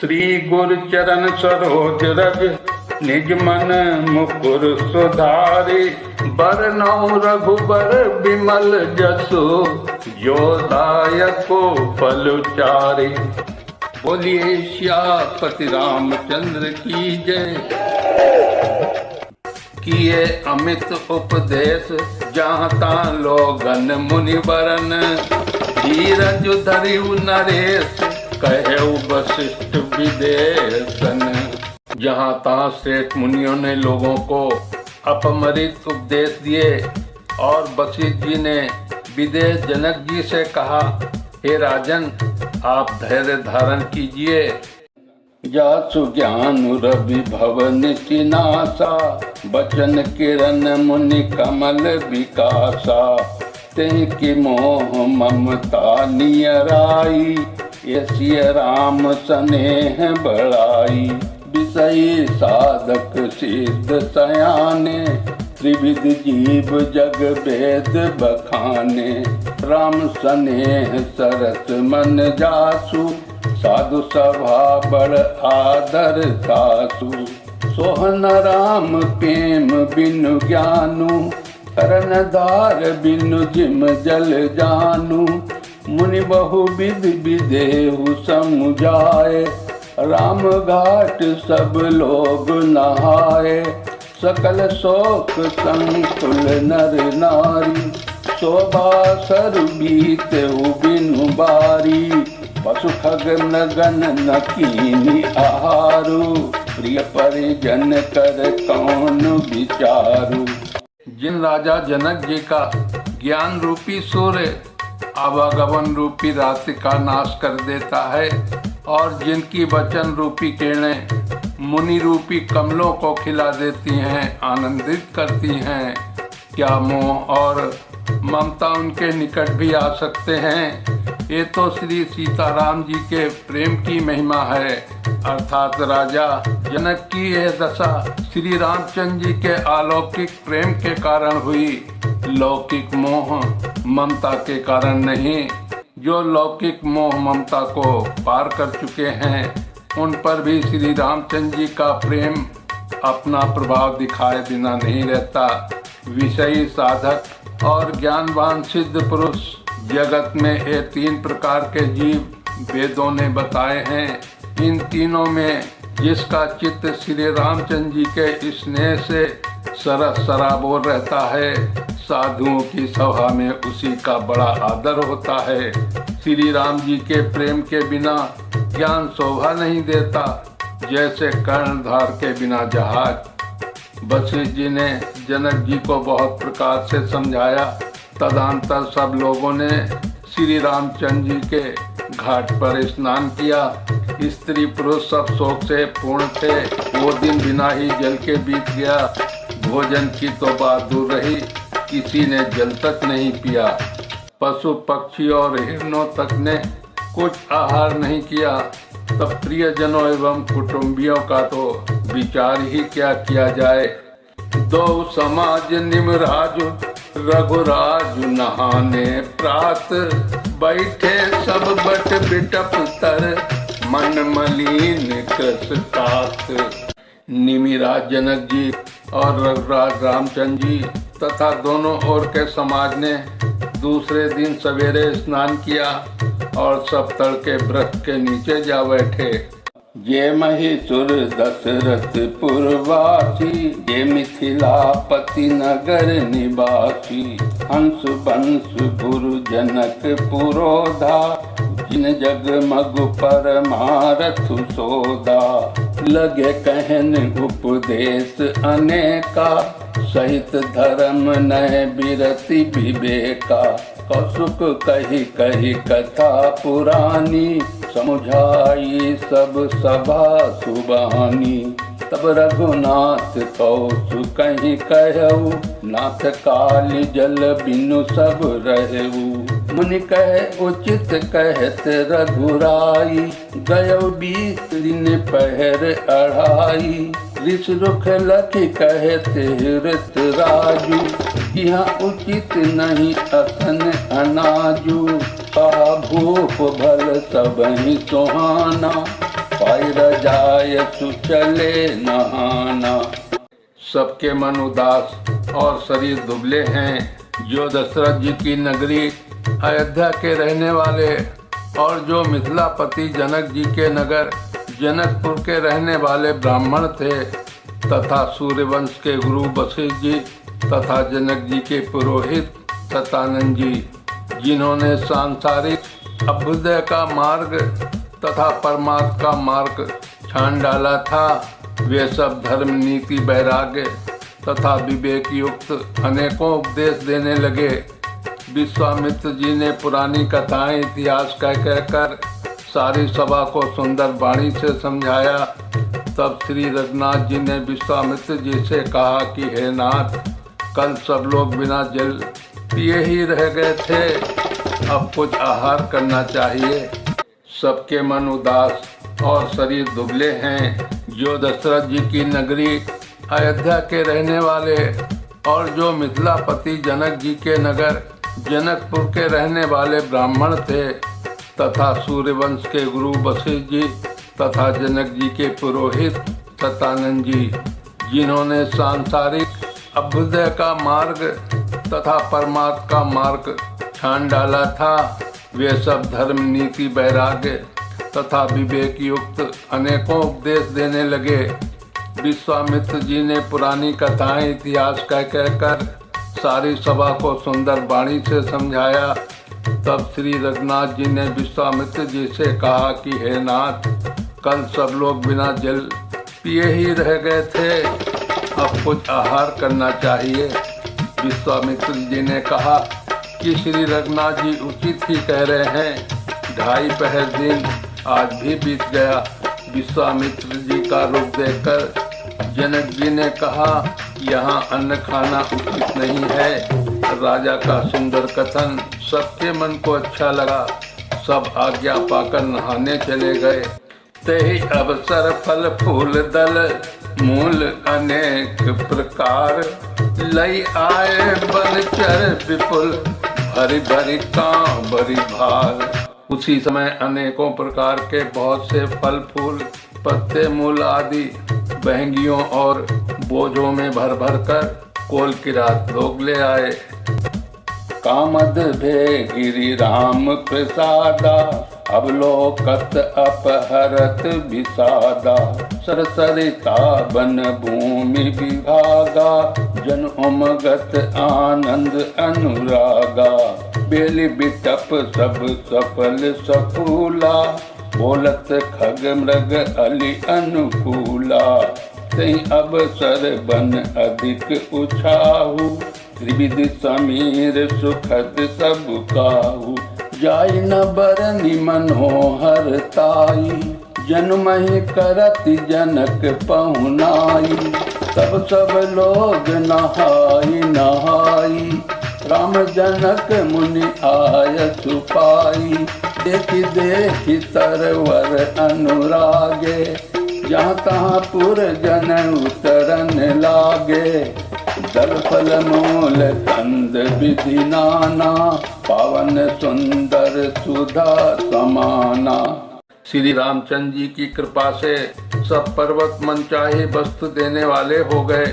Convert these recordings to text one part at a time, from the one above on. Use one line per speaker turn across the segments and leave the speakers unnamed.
श्री गुरु चरण सरोज रज निज मन मुकुर सुधारी। बरनौ रघुबर बिमल जसु जो दायको फलचारी। बोलिए सियापति रामचंद्र की जय। किए अमित उपदेश जहाँ तां लोगन मुनिवरन। धीरज धरिउ नरेश कहु वशिष्ठ विदेशन। जहाँ तां श्रेष्ठ मुनियों ने लोगों को अपमृत उपदेश दिए और वशिष्ठ जी ने विदेश जनक जी से कहा, हे राजन आप धैर्य धारण कीजिए। जासु ज्ञान रवि भवन चिनासा। बचन किरण मुनि कमल विकासा। तेहि की मोह ममता नियराई। यसिय राम स्नेह बढ़ाई। विषयी साधक सिद्ध सयाने। त्रिविध जीव जग वेद बखाने। राम स्नेह सरस मन जासु। साधु सभा बड़ आदर तासु। सोहन राम प्रेम बिनु ज्ञानु। तरन धार बिनु जिम जल जानु। मुनि बहु विधि विदेहु समुझाए। राम घाट सब लोग नहाए। सकल शोक संकुल नर नारी। शोभा सर बीतेउ बिनु बारी। पशु खग नगन न कीनी आहारू। प्रिय परिजन कर कौन विचारू। जिन राजा जनक जी का ज्ञान रूपी सूर्य आवागमन रूपी रात्रि का नाश कर देता है और जिनकी वचन रूपी किरणें मुनि रूपी कमलों को खिला देती हैं, आनंदित करती हैं, क्या मोह और ममता उनके निकट भी आ सकते हैं। ये तो श्री सीताराम जी के प्रेम की महिमा है। अर्थात राजा जनक की यह दशा श्री रामचंद्र जी के अलौकिक प्रेम के कारण हुई, लौकिक मोह ममता के कारण नहीं। जो लौकिक मोह ममता को पार कर चुके हैं उन पर भी श्री रामचंद्र जी का प्रेम अपना प्रभाव दिखाए बिना नहीं रहता। विषयी साधक और ज्ञानवान सिद्ध पुरुष जगत में ये तीन प्रकार के जीव वेदों ने बताए हैं। इन तीनों में जिसका चित्त श्री रामचंद्र जी के स्नेह से सरस सराबोर रहता है, साधुओं की सभा में उसी का बड़ा आदर होता है। श्री राम जी के प्रेम के बिना ज्ञान शोभा नहीं देता, जैसे कर्णधार के बिना जहाज। वशिष्ठ जी ने जनक जी को बहुत प्रकार से समझाया। तदंतर सब लोगों ने श्री रामचंद्र जी के घाट पर स्नान किया। स्त्री पुरुष सब शोक से पूर्ण थे। वो दिन बिना ही जल के बीत गया। भोजन की तो बात दूर रही, किसी ने जल तक नहीं पिया। पशु पक्षी और हिरणों तक ने कुछ आहार नहीं किया। तब प्रियजनों एवं कुटुंबियों का तो विचार ही क्या किया जाए। दो समाज निमराजु रघुराजु नहाने प्रात। बैठे सब बट बिटप तर मन मलिन कृष तात। निमिराज जनक जी और रघुराज रामचंद्र जी तथा दोनों ओर के समाज ने दूसरे दिन सवेरे स्नान किया और सब तड़के वृक्ष के नीचे जा बैठे। ये महिषुर दशरथ पुरवासी। ये मिथिलापति नगर निवासी। हंस बंस गुरु जनक पुरोधा। जिन जग मगु परमारथ सोदा। लगे कहन उपदेश अनेका। सहित धर्म नय बिरति विवेका। कौसुक कही कही कथा पुरानी। समुझाई सब सभा सुबानी। तब रघुनाथ कौसु कहीं कहऊ। नाथ काली जल बिनु सब रहऊ। मुनि कहे उचित कहत रघुराई। गयो 20 दिन पहर 2.5। ऋष रुख लखि कहते ऋत राजू। यहाँ उचित नहीं असन अनाजू। कहा भूप भल सबहि सुहाना। पाई जाय सुचले नहाना। सबके मन उदास और शरीर दुबले हैं। जो दशरथ जी की नगरी अयोध्या के रहने वाले और जो मिथिलापति जनक जी के नगर जनकपुर के रहने वाले ब्राह्मण थे तथा सूर्यवंश के गुरु वशिष्ठ जी तथा जनक जी के पुरोहित सतानंद जी, जिन्होंने सांसारिक अभ्युदय का मार्ग तथा परमार्थ का मार्ग छान डाला था, वे सब धर्म नीति वैराग्य तथा विवेक युक्त अनेकों उपदेश देने लगे। विश्वामित्र जी ने पुरानी कथाएं इतिहास कह कहकर सारी सभा को सुंदर वाणी से समझाया। तब श्री रघुनाथ जी ने विश्वामित्र जी से कहा कि हे नाथ, कल सब लोग बिना जल पिए ही रह गए थे, अब कुछ आहार करना चाहिए। सबके मन उदास और शरीर दुबले हैं। जो दशरथ जी की नगरी अयोध्या के रहने वाले और जो मिथिलापति जनक जी के नगर जनकपुर के रहने वाले ब्राह्मण थे तथा सूर्यवंश के गुरु वशिष्ठ जी तथा जनक जी के पुरोहित सतानंद जी, जिन्होंने सांसारिक अभ्युदय का मार्ग तथा परमार्थ का मार्ग छान डाला था, वे सब धर्म नीति वैराग्य तथा विवेक युक्त अनेकों उपदेश देने लगे। विश्वामित्र जी ने पुरानी कथाएं इतिहास कह कहकर सारी सभा को सुंदर वाणी से समझाया। तब श्री रघुनाथ जी ने विश्वामित्र जी से कहा कि हे नाथ, कल सब लोग बिना जल पिए ही रह गए थे, अब कुछ आहार करना चाहिए। विश्वामित्र जी ने कहा कि श्री रघुनाथ जी उचित ही कह रहे हैं, 2.5 पहर दिन आज भी बीत गया। विश्वामित्र जी का रूप देखकर जनक जी ने कहा, यहाँ अन्न खाना उचित नहीं है। राजा का सुंदर कथन सबके मन को अच्छा लगा। सब आज्ञा पाकर नहाने चले गए। तेहि अवसर फल फूल दल मूल अनेक प्रकार, लई आए बनचर विपुल भरी भरी कांवरी भार। उसी समय अनेकों प्रकार के बहुत से फल फूल पत्ते मूल आदि बहंगियों और बोझों में भर भर कर कोल किरात लोग ले आए। कामद भे गिरि राम प्रसादा, अवलोकत अपहरत विषादा। सरसरिता वन भूमि विभागा, जन उमगत आनंद अनुरागा। बेली बिटप सब सफल सफूला, बोलत खग मृग अली अनुकूला। तई अवसर बन अधिक उछाहू, त्रिविध समीर सुखद सब काहू। जाय न बरनि मनोहर ताई, जन्महि करति जनक पहुनाई। तब सब लोग नहाई नहाई, राम जनक मुनि आय सुपाई। देखि देखि तरवर अनुरागे, जहाँ तहाँ पुर जन उतरन लागे। दल फल मूल कंद विधि नाना, पावन सुंदर सुधा समाना। श्री रामचंद्र जी की कृपा से सब पर्वत मनचाही वस्तु देने वाले हो गए।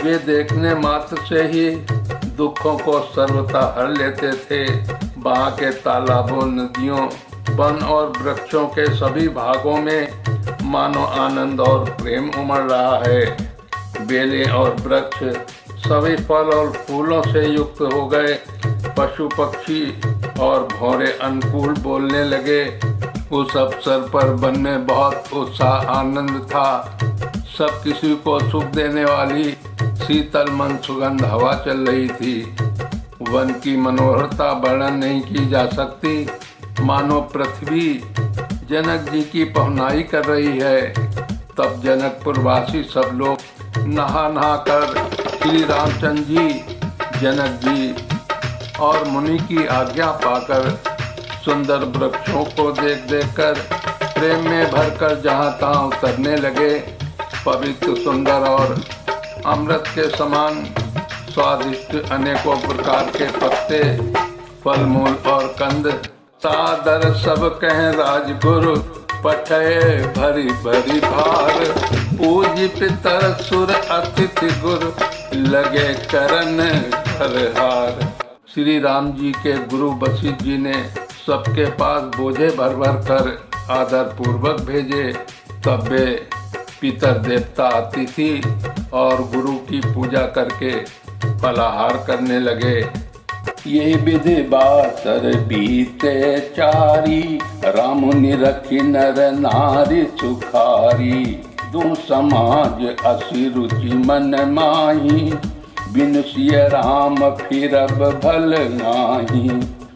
वे देखने मात्र से ही दुखों को सर्वथा हर लेते थे। वहाँ के तालाबों, नदियों, वन और वृक्षों के सभी भागों में मानो आनंद और प्रेम उमड़ रहा है। बेलें और वृक्ष सभी फल और फूलों से युक्त हो गए। पशु पक्षी और भौरे अनुकूल बोलने लगे। उस अवसर पर वन में बहुत उत्साह आनंद था। सब किसी को सुख देने वाली शीतल मन सुगंध हवा चल रही थी। वन की मनोहरता वर्णन नहीं की जा सकती। मानो पृथ्वी जनक जी की पहुनाई कर रही है। तब जनकपुर वासी सब लोग नहा नहा कर श्री रामचंद्र जी, जनक जी और मुनि की आज्ञा पाकर सुंदर वृक्षों को देख देख कर प्रेम में भरकर जहाँ तहाँ उतरने लगे। पवित्र, सुंदर और अमृत के समान स्वादिष्ट अनेकों प्रकार के पत्ते, फल मूल और कंद सादर सब कहें राजगुरु, पठय भरी भरी भार। पूज पितर सुर अतिथि गुरु, लगे करन हरहार। श्री राम जी के गुरु वशिष्ठ जी ने सबके पास बोझे भर भर कर आदर पूर्वक भेजे। तब वे पितर देवता अतिथि और गुरु की पूजा करके फलाहार करने लगे। ये विधि बासर बीते चारी, राम निरखी नर नारी सुखारी। दू समाज असी रुचि मन माही, बिनु सिय राम फिरब भल नाही।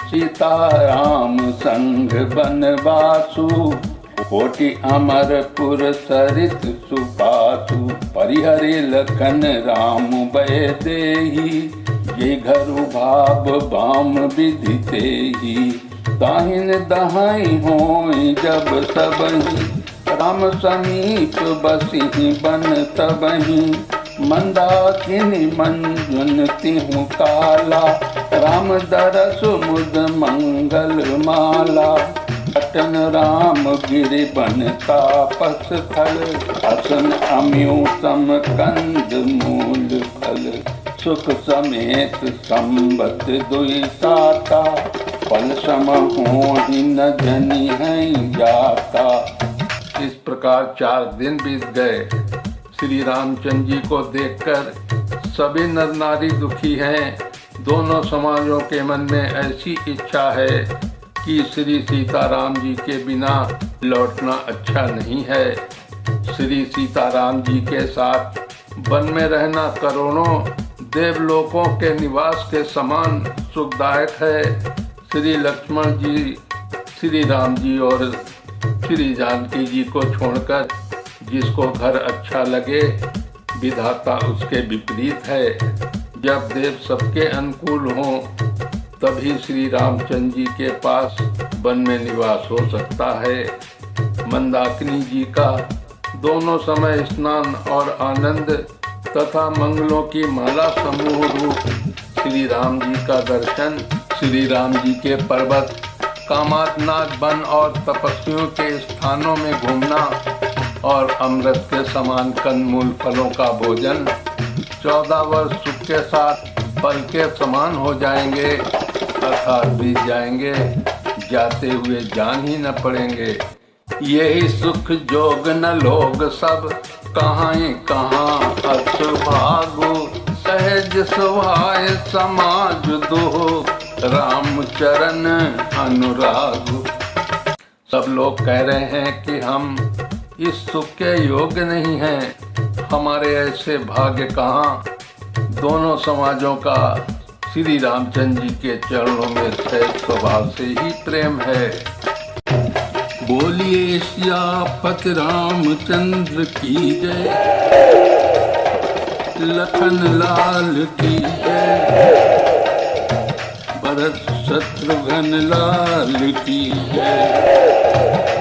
सीता राम संग बनवासु, कोटि अमरपुर सरित सुपासु। परिहरि लखन राम भय देहि, ये घरु भाव बाम विधि तेहि। दाहिन दहाई होई जब सबहि, राम समीप बसिहि बन तबहि। मंदाकिनी मंजन तिहु काला, राम दरस मुद मंगल माला। अटन राम गिरि बन तापस फल, असन अम्यु सम कंद मूल फल। सुख समेत संबत दुई साता, फल सम होहि न जनि हैं जाता। इस प्रकार 4 दिन बीत गए। श्री रामचंद्र जी को देखकर सभी नर नारी दुखी हैं। दोनों समाजों के मन में ऐसी इच्छा है कि श्री सीताराम जी के बिना लौटना अच्छा नहीं है। श्री सीताराम जी के साथ वन में रहना करोड़ों देवलोकों के निवास के समान सुखदायक है। श्री लक्ष्मण जी, श्री राम जी और श्री जानकी जी को छोड़कर जिसको घर अच्छा लगे, विधाता उसके विपरीत है। जब देव सबके अनुकूल हों, तभी श्री रामचंद्र जी के पास वन में निवास हो सकता है। मंदाकिनी जी का दोनों समय स्नान और आनंद तथा मंगलों की माला समूह रूप श्री राम जी का दर्शन, श्री राम जी के पर्वत कामातनाथ वन और तपस्वियों के स्थानों में घूमना और अमृत के समान कंदमूल फलों का भोजन 14 वर्ष सुख के साथ फल के समान हो जाएंगे, अर्थात बीत जाएंगे, जाते हुए जान ही न पड़ेंगे। यही सुख जोग न लोग सब, कहाँ कहाँ असुभागु। सहज सुभाय समाज दो, राम चरण अनुराग। सब लोग कह रहे हैं कि हम इस सुख के योग्य नहीं हैं, हमारे ऐसे भाग्य कहाँ। दोनों समाजों का श्री रामचंद्र जी के चरणों में सहज स्वभाव से ही प्रेम है। बोलिए सियापति रामचंद्र की जय, लखन लाल की जय, भरत शत्रुघ्न लाल की जय।